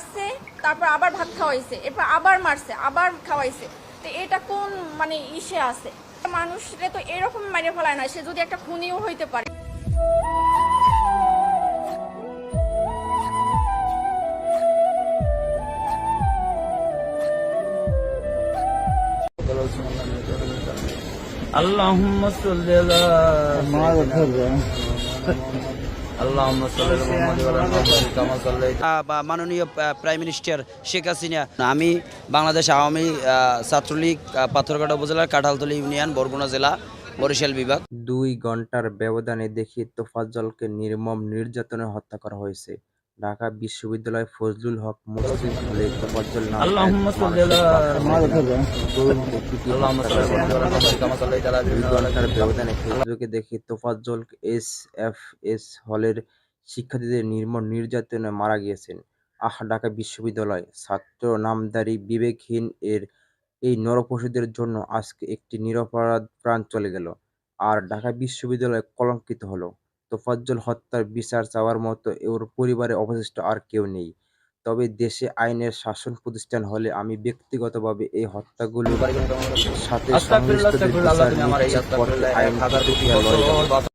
মারছে, তারপর আবার ভাত খাওয়াইছে, এরপর আবার মারছে, আবার খাওয়াইছে। তো এটা কোন মানে ইসে আছে? মানুষরে তো এরকম মারিয়ে ফেলায় না, সে যদি একটা খুনিও হইতে পারে। اللهم صل على اللهم صل على محمد وعلى آل محمد كما صليت মাননীয় প্রাইম মিনিস্টার শেখ হাসিনা। আমি বাংলাদেশ আওয়ামী ছাত্রলীগ পাথরঘাটা উপজেলার কাঁঠালতলী ইউনিয়ন, বরগুনা জেলা, বরিশাল বিভাগ। 2 ঘন্টার ব্যবধানে দেখি তোফাজ্জলকে নির্মম নির্যাতনে হত্যা করা হয়েছে। ঢাকা বিশ্ববিদ্যালয় ফজলুল হক মুসলিম হলে তোফাজ্জল নামে এক اللهم صل মানসিক على তরুণ ব্যক্তিকে اللهم হত্যা صل করা على হয়েছে। محمد كما صليت على 2 ঘন্টার ব্যবধানে ফেসবুকে দেখি তোফাজ্জল এসএফএস হলের শিক্ষার্থীদের নির্মম নির্যাতনে মারা গিয়েছেন। ঢাকা বিশ্ববিদ্যালয় ছাত্র নামধারী বিবেকহীন এই নরপশুদের জন্য আজকে একটি নিরপরাধ প্রাণ চলে গেল, আর ঢাকা বিশ্ববিদ্যালয় কলঙ্কিত হলো। তোফাজ্জল হত্যার বিচার চাওয়ার মতো ওর পরিবারের অবশিষ্ট আর কেউ নেই। তবে দেশে আইনের শাসন প্রতিষ্ঠান হলে আমি ব্যক্তিগতভাবে এই হত্যাগুলোর সাথে সংশ্লিষ্টদের বিচার নিশ্চিত করতে আইন প্রক্রিয়া লড়াই করব।